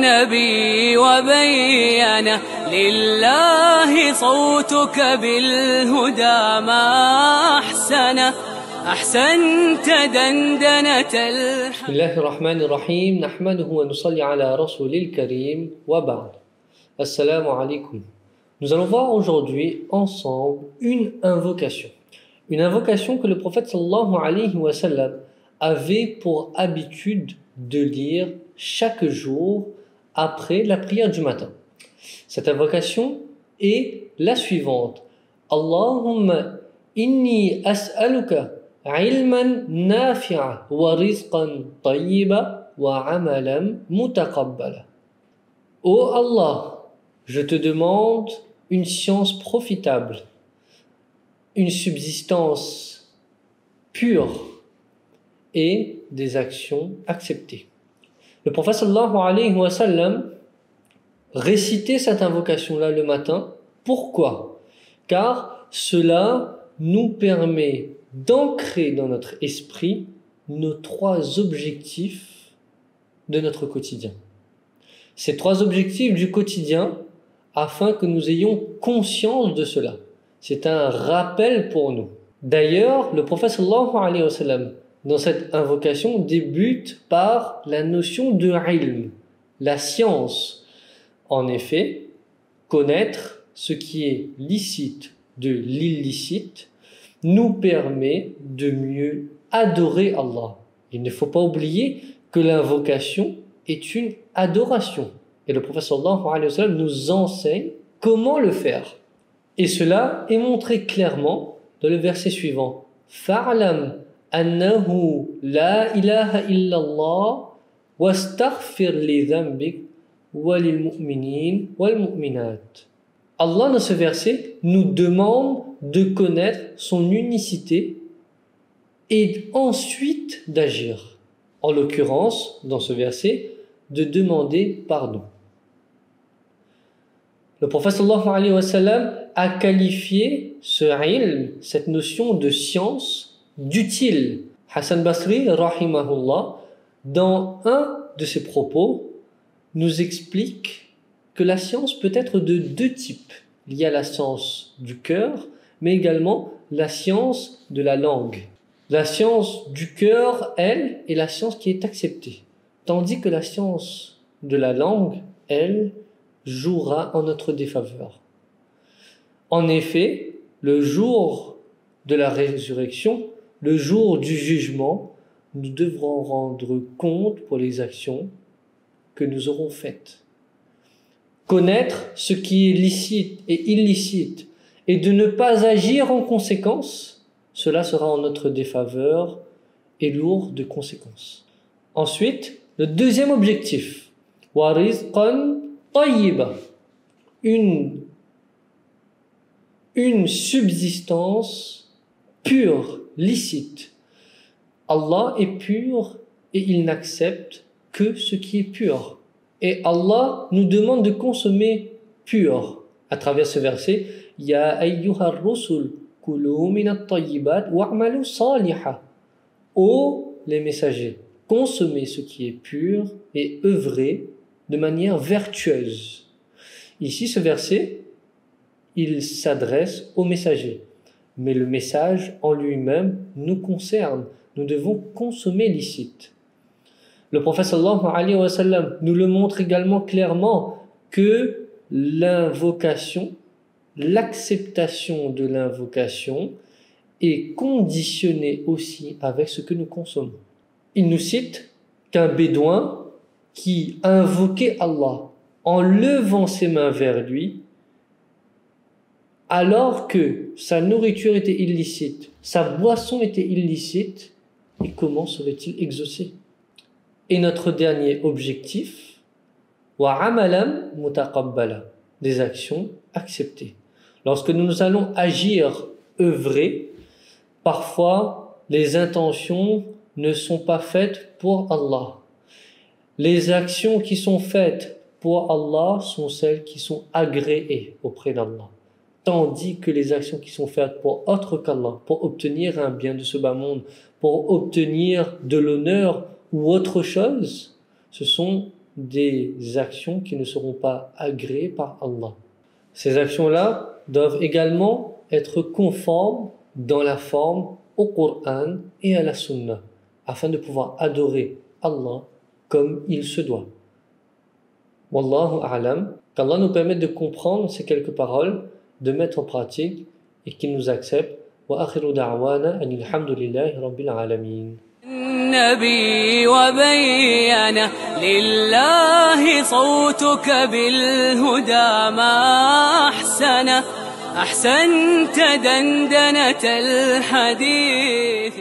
النبي وبينه لله صوتك بالهدى ما أحسنه أحسنت دندنة بسم الله الرحمن الرحيم نحمده ونصلي على رسول الكريم وبعد. Assalamu alaikum. Nous allons voir aujourd'hui ensemble une invocation. Une invocation que le prophète sallallahu alayhi wa sallam avait pour habitude de lire chaque jour après la prière du matin. Cette invocation est la suivante. Allahumma inni as'aluka ilman nafi'a wa rizqan tayyiba wa amalan mutaqabbala. Ô Allah, je te demande une science profitable, une subsistance pure et des actions acceptées. Le prophète sallallahu alayhi wa sallam récitait cette invocation-là le matin. Pourquoi? Car cela nous permet d'ancrer dans notre esprit nos trois objectifs de notre quotidien. Ces trois objectifs du quotidien, afin que nous ayons conscience de cela. C'est un rappel pour nous. D'ailleurs, le prophète sallallahu alayhi wa sallam, dans cette invocation, débute par la notion de ilm, la science. En effet, connaître ce qui est licite de l'illicite nous permet de mieux adorer Allah. Il ne faut pas oublier que l'invocation est une adoration. Et le prophète sallallahu alayhi wa sallam nous enseigne comment le faire. Et cela est montré clairement dans le verset suivant. Fa'lam annahu la ilaha illallah wastaghfir li dhanbik wa lil mu'minin wal mu'minat. Allah dans ce verset nous demande de connaître son unicité et ensuite d'agir. En l'occurrence, dans ce verset, de demander pardon. Le prophète sallallahu alayhi wa sallam a qualifié ce ilm, cette notion de science, d'utile. Hassan Basri, rahimahullah, dans un de ses propos, nous explique que la science peut être de deux types. Il y a la science du cœur, mais également la science de la langue. La science du cœur, elle, est la science qui est acceptée. Tandis que la science de la langue, elle, jouera en notre défaveur. En effet, le jour de la résurrection, le jour du jugement, nous devrons rendre compte pour les actions que nous aurons faites. Connaître ce qui est licite et illicite et de ne pas agir en conséquence, cela sera en notre défaveur et lourd de conséquences. Ensuite, le deuxième objectif, wa rizqan tayyiba, une subsistance pure, licite. Allah est pur et il n'accepte que ce qui est pur. Et Allah nous demande de consommer pur. À travers ce verset, Ya ayyuhar rusul kulu minat tayyibat wa'malu saliha. Ô les messagers, consommez ce qui est pur et œuvrez de manière vertueuse. Ici, ce verset, il s'adresse aux messagers. Mais le message en lui-même nous concerne. Nous devons consommer licite. Le prophète sallallahu alayhi wa sallam nous le montre également clairement que l'invocation, l'acceptation de l'invocation est conditionnée aussi avec ce que nous consommons. Il nous cite qu'un bédouin qui invoquait Allah en levant ses mains vers lui, alors que sa nourriture était illicite, sa boisson était illicite, et comment serait-il exaucé? Et notre dernier objectif, wa amalan mutaqabbala, des actions acceptées. Lorsque nous allons agir, œuvrer, parfois les intentions ne sont pas faites pour Allah. Les actions qui sont faites pour Allah sont celles qui sont agréées auprès d'Allah. Tandis que les actions qui sont faites pour autre qu'Allah, pour obtenir un bien de ce bas monde, pour obtenir de l'honneur ou autre chose, ce sont des actions qui ne seront pas agréées par Allah. Ces actions-là doivent également être conformes dans la forme au Coran et à la Sunna, afin de pouvoir adorer Allah comme il se doit. Wallahu a'lam, qu'Allah nous permette de comprendre ces quelques paroles, de mettre en pratique et qu'il nous accepte. Wa akhiru da'wana anil hamdulillahi rabbil alamin. النبي وبينه لله صوتك بالهدى ما أحسنه أحسنت دندنة الحديث